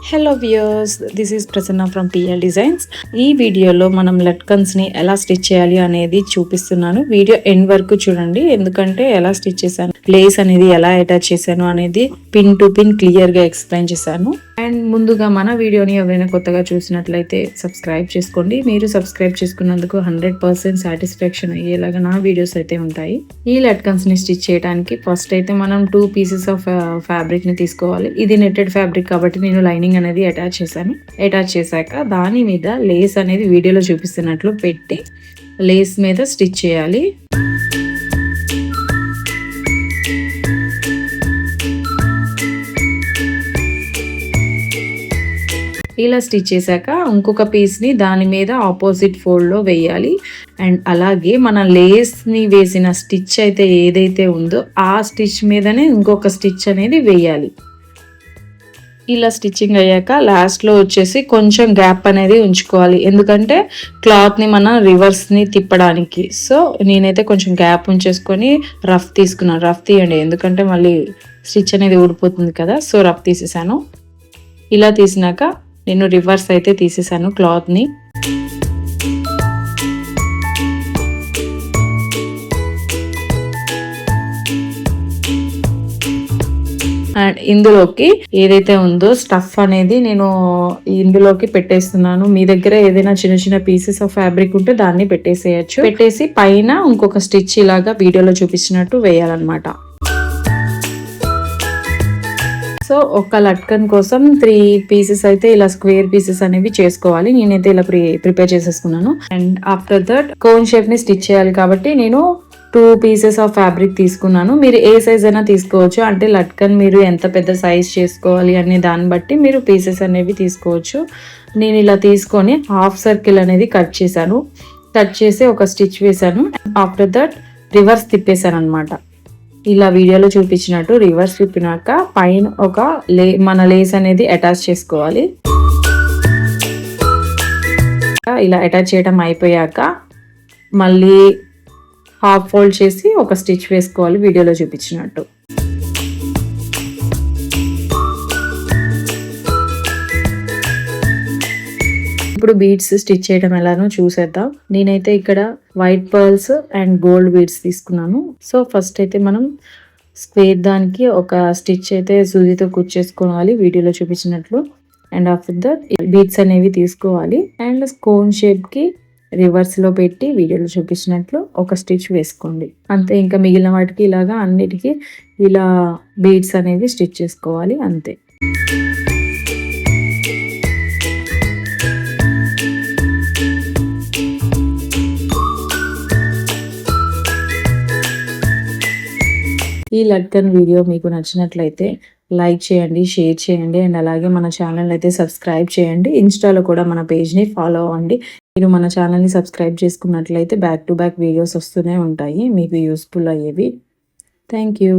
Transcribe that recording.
Hello viewers, this is Prasanna from PL designs. ఈ వీడియోలో మనం లట్కన్స్ని ఎలా స్టిచ్ చేయాలి అనేది చూపిస్తున్నాను. వీడియో ఎండ్ వరకు చూడండి, ఎందుకంటే ఎలా స్టిచ్ చేశాను, లేస్ అనేది ఎలా అటాచ్ చేశాను అనేది పిన్ టు పిన్ క్లియర్గా ఎక్స్ప్లెయిన్ చేశాను. అండ్ ముందుగా మన వీడియోని ఎవరైనా కొత్తగా చూసినట్లయితే సబ్స్క్రైబ్ చేసుకోండి. మీరు సబ్స్క్రైబ్ చేసుకున్నందుకు 100% సాటిస్ఫాక్షన్ అయ్యేలాగా నా వీడియోస్ అయితే ఉంటాయి. ఈ లట్కన్స్ని స్టిచ్ చేయడానికి ఫస్ట్ అయితే మనం 2 pieces ఆఫ్ ఫ్యాబ్రిక్ని తీసుకోవాలి. ఇది నెట్టెడ్ ఫ్యాబ్రిక్ కాబట్టి నేను లైనింగ్ అనేది అటాచ్ చేశాను. అటాచ్ చేశాక దాని మీద లేస్ అనేది వీడియోలో చూపిస్తున్నట్లు పెట్టి లేస్ మీద స్టిచ్ చేయాలి. ఇలా స్టిచ్ చేశాక ఇంకొక పీస్ని దాని మీద ఆపోజిట్ ఫోల్డ్లో వేయాలి. అండ్ అలాగే మన లేస్ని వేసిన స్టిచ్ అయితే ఏదైతే ఉందో ఆ స్టిచ్ మీదనే ఇంకొక స్టిచ్ అనేది వేయాలి. ఇలా స్టిచ్చింగ్ అయ్యాక లాస్ట్లో వచ్చేసి కొంచెం గ్యాప్ అనేది ఉంచుకోవాలి, ఎందుకంటే క్లాత్ని మన రివర్స్ని తిప్పడానికి. సో నేనైతే కొంచెం గ్యాప్ ఉంచేసుకొని రఫ్ తీసుకున్నాను. రఫ్ తీయండి, ఎందుకంటే మళ్ళీ స్టిచ్ అనేది ఊడిపోతుంది కదా. సో రఫ్ తీసేసాను. ఇలా తీసినాక నేను రివర్స్ అయితే తీసేసాను క్లాత్ని. అండ్ ఇందులోకి ఏదైతే ఉందో స్టఫ్ అనేది నేను ఇందులోకి పెట్టేస్తున్నాను. మీ దగ్గర ఏదైనా చిన్న చిన్న పీసెస్ ఆఫ్ ఫ్యాబ్రిక్ ఉంటే దాన్ని పెట్టేసేయచ్చు. పెట్టేసి పైన ఇంకొక స్టిచ్ ఇలాగా వీడియోలో చూపించినట్టు వేయాలన్నమాట. సో ఒక లట్కన్ కోసం 3 pieces అయితే ఇలా స్క్వేర్ పీసెస్ అనేవి చేసుకోవాలి. నేనైతే ఇలా ప్రిపేర్ చేసేసుకున్నాను. And after that cone shape ని స్టిచ్ చేయాలి కాబట్టి నేను 2 pieces ఆఫ్ ఫ్యాబ్రిక్ తీసుకున్నాను. మీరు ఏ సైజ్ అయినా తీసుకోవచ్చు, అంటే లట్కన్ మీరు ఎంత పెద్ద సైజ్ చేసుకోవాలి అనే దాన్ని బట్టి మీరు పీసెస్ అనేవి తీసుకోవచ్చు. నేను ఇలా తీసుకొని హాఫ్ సర్కిల్ అనేది కట్ చేశాను. కట్ చేసి ఒక స్టిచ్ వేసాను. ఆఫ్టర్ దట్ రివర్స్ తిప్పేశాను అనమాట. ఇలా వీడియోలో చూపించినట్టు రివర్స్ తిప్పినాక పైన ఒక మన లేస్ అనేది అటాచ్ చేసుకోవాలి. ఇలా అటాచ్ చేయడం అయిపోయాక మళ్ళీ హాఫ్ ఫోల్డ్ చేసి ఒక స్టిచ్ వేసుకోవాలి వీడియోలో చూపించినట్టు. ఇప్పుడు బీడ్స్ స్టిచ్ చేయడం ఎలానో చూసేద్దాం. నేనైతే ఇక్కడ white pearls and gold beads తీసుకున్నాను. సో ఫస్ట్ అయితే మనం స్క్వేర్ దానికి ఒక స్టిచ్ అయితే సూదితో కుచ్చేసుకోవాలి వీడియోలో చూపించినట్లు. అండ్ ఆఫ్టర్ దట్ బీడ్స్ అనేవి తీసుకోవాలి. అండ్ కోన్ షేప్కి రివర్స్లో పెట్టి వీడియోలో చూపించినట్లు ఒక స్టిచ్ వేసుకోండి. అంతే, ఇంకా మిగిలిన వాటికి ఇలాగా అన్నిటికీ ఇలా బీడ్స్ అనేవి స్టిచ్ చేసుకోవాలి, అంతే. ఈ లట్కన్ వీడియో మీకు నచ్చినట్లయితే లైక్ చేయండి, షేర్ చేయండి, అండ్ అలాగే మన ఛానల్ అయితే సబ్స్క్రైబ్ చేయండి. ఇన్స్టాలో కూడా మన పేజ్ని ఫాలో అవ్వండి. మీరు మన ఛానల్ని సబ్స్క్రైబ్ చేసుకున్నట్లయితే బ్యాక్ టు బ్యాక్ వీడియోస్ వస్తూనే ఉంటాయి మీకు యూస్ఫుల్ అయ్యేవి. Thank you.